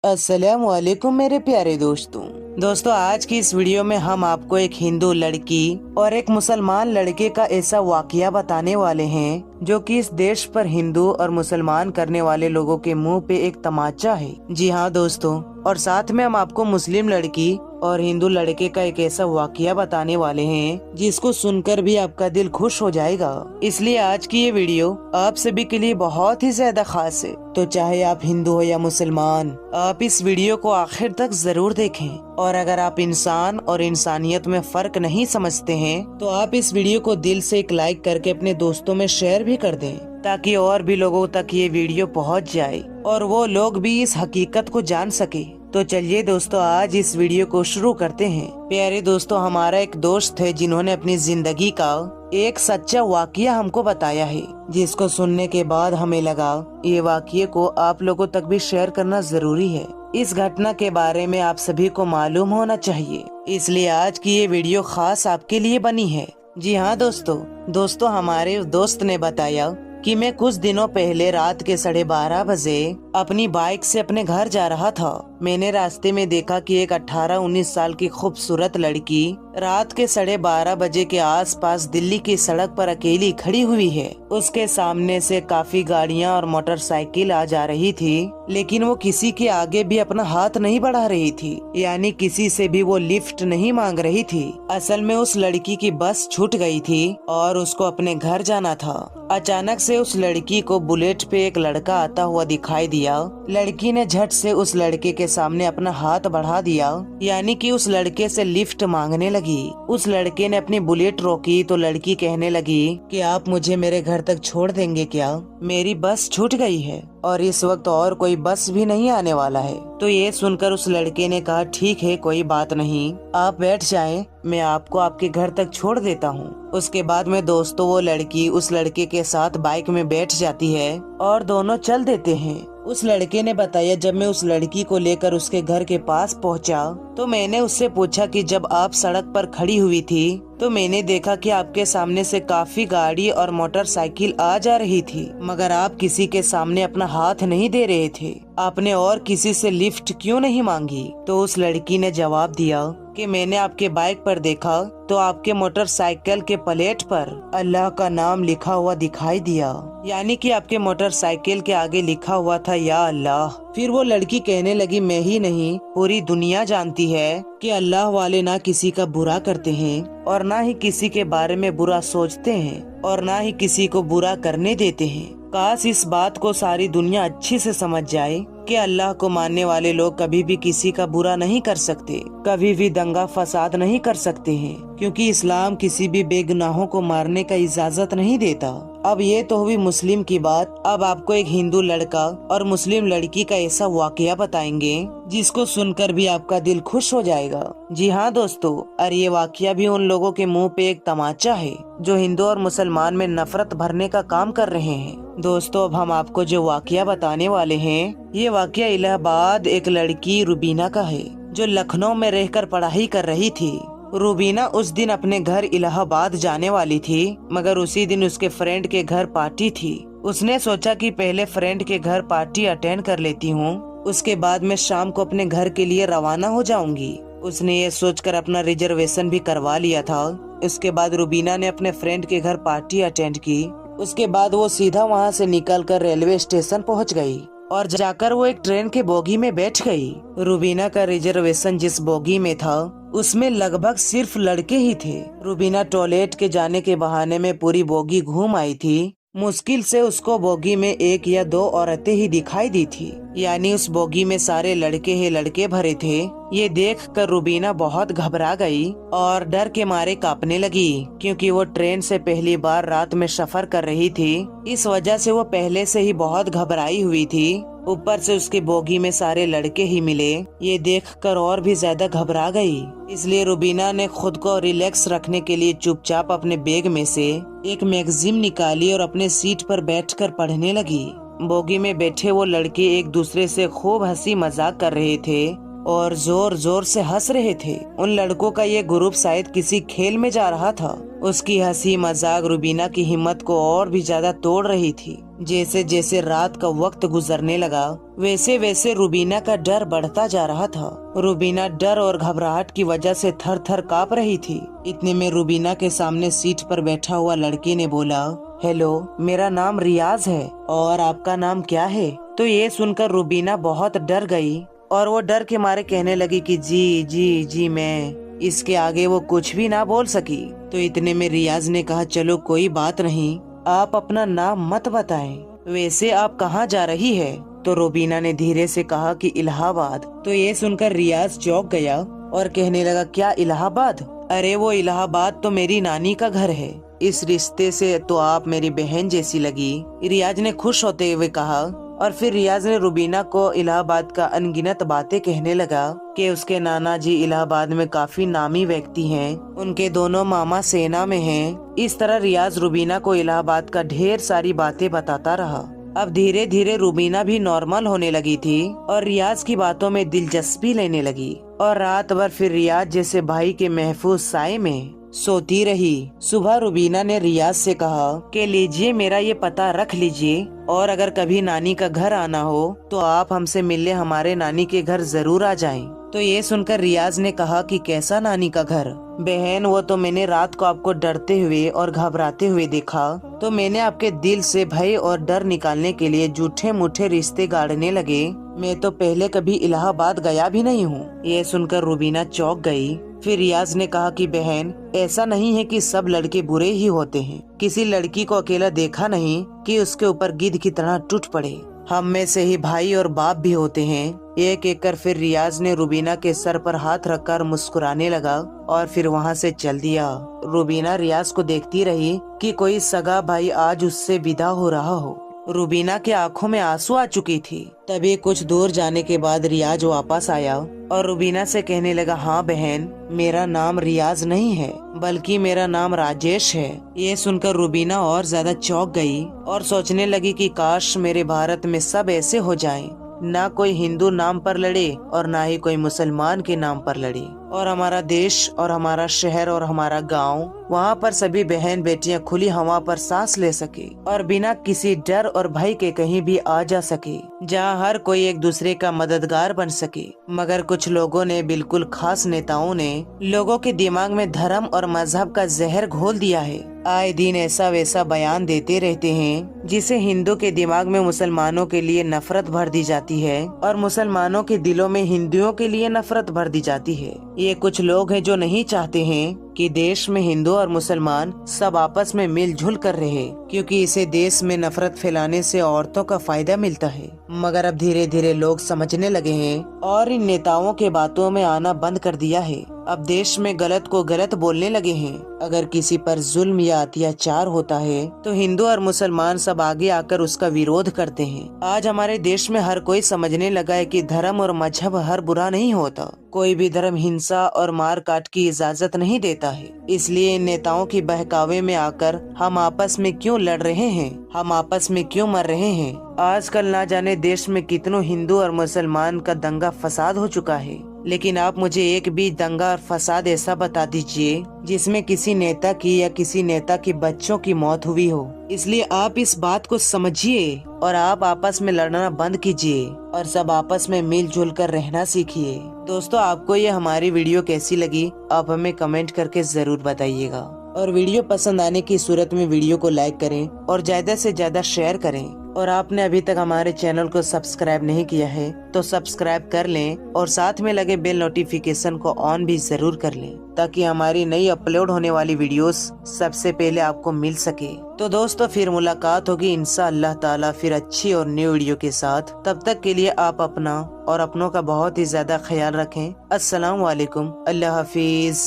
अस्सलाम वालेकुम मेरे प्यारे दोस्तों आज की इस वीडियो में हम आपको एक हिंदू लड़की और एक मुसलमान लड़के का ऐसा वाकया बताने वाले हैं जो कि इस देश पर हिंदू और मुसलमान करने वाले लोगों के मुंह पे एक तमाचा है। जी हाँ दोस्तों, और साथ में हम आपको मुस्लिम लड़की और हिंदू लड़के का एक ऐसा वाकया बताने वाले हैं जिसको सुनकर भी आपका दिल खुश हो जाएगा। इसलिए आज की ये वीडियो आप सभी के लिए बहुत ही ज्यादा खास है। तो चाहे आप हिंदू हो या मुसलमान, आप इस वीडियो को आखिर तक जरूर देखें। और अगर आप इंसान और इंसानियत में फर्क नहीं समझते हैं तो आप इस वीडियो को दिल से एक लाइक करके अपने दोस्तों में शेयर भी कर दें, ताकि और भी लोगों तक ये वीडियो पहुंच जाए और वो लोग भी इस हकीकत को जान सके। तो चलिए दोस्तों, आज इस वीडियो को शुरू करते हैं। प्यारे दोस्तों, हमारा एक दोस्त है जिन्होंने अपनी जिंदगी का एक सच्चा वाकया हमको बताया है, जिसको सुनने के बाद हमें लगा ये वाकये को आप लोगों तक भी शेयर करना जरूरी है। इस घटना के बारे में आप सभी को मालूम होना चाहिए, इसलिए आज की ये वीडियो खास आपके लिए बनी है। जी हाँ दोस्तों, हमारे उस दोस्त ने बताया कि मैं कुछ दिनों पहले रात के 12:30 बजे अपनी बाइक से अपने घर जा रहा था। मैंने रास्ते में देखा कि एक 18-19 साल की खूबसूरत लड़की रात के 12:30 बजे के आसपास दिल्ली की सड़क पर अकेली खड़ी हुई है। उसके सामने से काफी गाड़ियां और मोटरसाइकिल आ जा रही थी, लेकिन वो किसी के आगे भी अपना हाथ नहीं बढ़ा रही थी, यानी किसी से भी वो लिफ्ट नहीं मांग रही थी। असल में उस लड़की की बस छूट गई थी और उसको अपने घर जाना था। अचानक से उस लड़की को बुलेट पे एक लड़का आता हुआ दिखाई दिया। लड़की ने झट से उस लड़के के सामने अपना हाथ बढ़ा दिया, यानी कि उस लड़के से लिफ्ट मांगने लगी। उस लड़के ने अपनी बुलेट रोकी तो लड़की कहने लगी कि आप मुझे मेरे घर तक छोड़ देंगे क्या? मेरी बस छूट गई है और इस वक्त और कोई बस भी नहीं आने वाला है। तो ये सुनकर उस लड़के ने कहा, ठीक है, कोई बात नहीं, आप बैठ जाएं, मैं आपको आपके घर तक छोड़ देता हूँ। उसके बाद में दोस्तों वो लड़की उस लड़के के साथ बाइक में बैठ जाती है और दोनों चल देते हैं। उस लड़के ने बताया, जब मैं उस लड़की को लेकर उसके घर के पास पहुंचा तो मैंने उससे पूछा कि जब आप सड़क पर खड़ी हुई थी तो मैंने देखा कि आपके सामने से काफी गाड़ी और मोटरसाइकिल आ जा रही थी, मगर आप किसी के सामने अपना हाथ नहीं दे रहे थे। आपने और किसी से लिफ्ट क्यों नहीं मांगी? तो उस लड़की ने जवाब दिया कि मैंने आपके बाइक पर देखा तो आपके मोटरसाइकिल के प्लेट पर अल्लाह का नाम लिखा हुआ दिखाई दिया, यानी कि आपके मोटरसाइकिल के आगे लिखा हुआ था या अल्लाह। फिर वो लड़की कहने लगी, मैं ही नहीं, पूरी दुनिया जानती है कि अल्लाह वाले ना किसी का बुरा करते हैं और ना ही किसी के बारे में बुरा सोचते हैं और ना ही किसी को बुरा करने देते हैं। काश इस बात को सारी दुनिया अच्छी से समझ जाए कि अल्लाह को मानने वाले लोग कभी भी किसी का बुरा नहीं कर सकते, कभी भी दंगा फसाद नहीं कर सकते हैं, क्योंकि इस्लाम किसी भी बेगुनाहों को मारने का इजाजत नहीं देता। अब ये तो हुई मुस्लिम की बात। अब आपको एक हिंदू लड़का और मुस्लिम लड़की का ऐसा वाकया बताएंगे जिसको सुनकर भी आपका दिल खुश हो जाएगा। जी हाँ दोस्तों, और ये वाकया भी उन लोगों के मुंह पे एक तमाचा है जो हिंदू और मुसलमान में नफरत भरने का काम कर रहे हैं। दोस्तों, अब हम आपको जो वाकया बताने वाले हैं, ये वाकया इलाहाबाद एक लड़की रुबीना का है जो लखनऊ में रहकर पढ़ाई कर रही थी। रुबीना उस दिन अपने घर इलाहाबाद जाने वाली थी, मगर उसी दिन उसके फ्रेंड के घर पार्टी थी। उसने सोचा कि पहले फ्रेंड के घर पार्टी अटेंड कर लेती हूँ, उसके बाद मैं शाम को अपने घर के लिए रवाना हो जाऊंगी। उसने ये सोचकर अपना रिजर्वेशन भी करवा लिया था। उसके बाद रुबीना ने अपने फ्रेंड के घर पार्टी अटेंड की। उसके बाद वो सीधा वहाँ से निकलकर रेलवे स्टेशन पहुँच गई और जाकर वो एक ट्रेन के बोगी में बैठ गई। रुबीना का रिजर्वेशन जिस बोगी में था उसमें लगभग सिर्फ लड़के ही थे। रुबीना टॉयलेट के जाने के बहाने में पूरी बोगी घूम आई थी। मुश्किल से उसको बोगी में 1 या 2 औरतें ही दिखाई दी थी, यानी उस बोगी में सारे लड़के ही लड़के भरे थे। ये देखकर रुबीना बहुत घबरा गई और डर के मारे कांपने लगी, क्योंकि वो ट्रेन से पहली बार रात में सफर कर रही थी। इस वजह से वो पहले से ही बहुत घबराई हुई थी। ऊपर से उसकी बोगी में सारे लड़के ही मिले। ये देखकर और भी ज्यादा घबरा गई। इसलिए रुबीना ने खुद को रिलैक्स रखने के लिए चुपचाप अपने बैग में से एक मैगजीन निकाली और अपने सीट पर बैठकर पढ़ने लगी। बोगी में बैठे वो लड़के एक दूसरे से खूब हंसी मजाक कर रहे थे और जोर जोर से हंस रहे थे। उन लड़कों का ये ग्रुप शायद किसी खेल में जा रहा था। उसकी हंसी मजाक रुबीना की हिम्मत को और भी ज्यादा तोड़ रही थी। जैसे जैसे रात का वक्त गुजरने लगा वैसे वैसे रुबीना का डर बढ़ता जा रहा था। रुबीना डर और घबराहट की वजह से थर थर काँप रही थी। इतने में रुबीना के सामने सीट पर बैठा हुआ लड़के ने बोला, हेलो, मेरा नाम रियाज है और आपका नाम क्या है? तो ये सुनकर रुबीना बहुत डर गई और वो डर के मारे कहने लगी कि जी जी जी मैं। इसके आगे वो कुछ भी ना बोल सकी। तो इतने में रियाज ने कहा, चलो कोई बात नहीं, आप अपना नाम मत बताएं, वैसे आप कहाँ जा रही है? तो रुबीना ने धीरे से कहा कि इलाहाबाद। तो ये सुनकर रियाज चौंक गया और कहने लगा, क्या इलाहाबाद? अरे वो इलाहाबाद तो मेरी नानी का घर है, इस रिश्ते से तो आप मेरी बहन जैसी लगी, रियाज ने खुश होते हुए कहा। और फिर रियाज ने रुबीना को इलाहाबाद का अनगिनत बातें कहने लगा कि उसके नाना जी इलाहाबाद में काफी नामी व्यक्ति हैं, उनके दोनों मामा सेना में हैं। इस तरह रियाज रुबीना को इलाहाबाद का ढेर सारी बातें बताता रहा। अब धीरे धीरे रुबीना भी नॉर्मल होने लगी थी और रियाज की बातों में दिलचस्पी लेने लगी और रात भर फिर रियाज जैसे भाई के महफूज साए में सोती रही। सुबह रुबीना ने रियाज से कहा कि लीजिए, मेरा ये पता रख लीजिए और अगर कभी नानी का घर आना हो तो आप हमसे मिलने हमारे नानी के घर जरूर आ जाएं। तो ये सुनकर रियाज ने कहा कि कैसा नानी का घर? बहन, वो तो मैंने रात को आपको डरते हुए और घबराते हुए देखा, तो मैंने आपके दिल से भय और डर निकालने के लिए झूठे मूठे रिश्ते गाड़ने लगे। मैं तो पहले कभी इलाहाबाद गया भी नहीं हूँ। ये सुनकर रुबीना चौंक गई। फिर रियाज ने कहा कि बहन, ऐसा नहीं है कि सब लड़के बुरे ही होते हैं। किसी लड़की को अकेला देखा नहीं कि उसके ऊपर गिद्ध की तरह टूट पड़े। हम में से ही भाई और बाप भी होते हैं। ये कहकर फिर रियाज ने रुबीना के सर पर हाथ रखकर मुस्कुराने लगा और फिर वहाँ से चल दिया। रुबीना रियाज को देखती रही कि कोई सगा भाई आज उससे विदा हो रहा हो। रुबीना के आंखों में आंसू आ चुकी थी। तभी कुछ दूर जाने के बाद रियाज वापस आया और रुबीना से कहने लगा, हाँ बहन, मेरा नाम रियाज नहीं है बल्कि मेरा नाम राजेश है। ये सुनकर रुबीना और ज्यादा चौंक गई और सोचने लगी कि काश मेरे भारत में सब ऐसे हो जाएं, ना कोई हिंदू नाम पर लड़े और ना ही कोई मुसलमान के नाम पर लड़े, और हमारा देश और हमारा शहर और हमारा गांव, वहाँ पर सभी बहन बेटियां खुली हवा पर सांस ले सके और बिना किसी डर और भय के कहीं भी आ जा सके, जहाँ हर कोई एक दूसरे का मददगार बन सके। मगर कुछ लोगों ने, बिल्कुल खास नेताओं ने, लोगों के दिमाग में धर्म और मजहब का जहर घोल दिया है। आए दिन ऐसा वैसा बयान देते रहते हैं जिसे हिंदू के दिमाग में मुसलमानों के लिए नफरत भर दी जाती है और मुसलमानों के दिलों में हिंदुओं के लिए नफरत भर दी जाती है। ये कुछ लोग हैं जो नहीं चाहते हैं कि देश में हिंदू और मुसलमान सब आपस में मिलजुल कर रहे, क्योंकि इसे देश में नफरत फैलाने से औरतों का फायदा मिलता है। मगर अब धीरे धीरे लोग समझने लगे हैं और इन नेताओं के बातों में आना बंद कर दिया है। अब देश में गलत को गलत बोलने लगे हैं। अगर किसी पर जुल्म या अत्याचार होता है तो हिंदू और मुसलमान सब आगे आकर उसका विरोध करते हैं। आज हमारे देश में हर कोई समझने लगा है कि धर्म और मजहब हर बुरा नहीं होता। कोई भी धर्म हिंसा और मार काट की इजाजत नहीं देता है। इसलिए इन नेताओं की बहकावे में आकर हम आपस में क्यों लड़ रहे हैं, हम आपस में क्यों मर रहे हैं। आजकल ना जाने देश में कितनों हिंदू और मुसलमान का दंगा फसाद हो चुका है, लेकिन आप मुझे एक भी दंगा और फसाद ऐसा बता दीजिए जिसमें किसी नेता की या किसी नेता के बच्चों की मौत हुई हो। इसलिए आप इस बात को समझिए और आप आपस में लड़ना बंद कीजिए और सब आपस में मिलजुल कर रहना सीखिए। दोस्तों, आपको ये हमारी वीडियो कैसी लगी आप हमें कमेंट करके जरूर बताइएगा, और वीडियो पसंद आने की सूरत में वीडियो को लाइक करें और ज्यादा से ज्यादा शेयर करें। और आपने अभी तक हमारे चैनल को सब्सक्राइब नहीं किया है तो सब्सक्राइब कर लें और साथ में लगे बेल नोटिफिकेशन को ऑन भी जरूर कर लें, ताकि हमारी नई अपलोड होने वाली वीडियोस सबसे पहले आपको मिल सके। तो दोस्तों, फिर मुलाकात होगी इंशाअल्लाह ताला फिर अच्छी और न्यू वीडियो के साथ। तब तक के लिए आप अपना और अपनों का बहुत ही ज्यादा ख्याल रखें। अस्सलाम वालेकुम, अल्लाह हाफिज।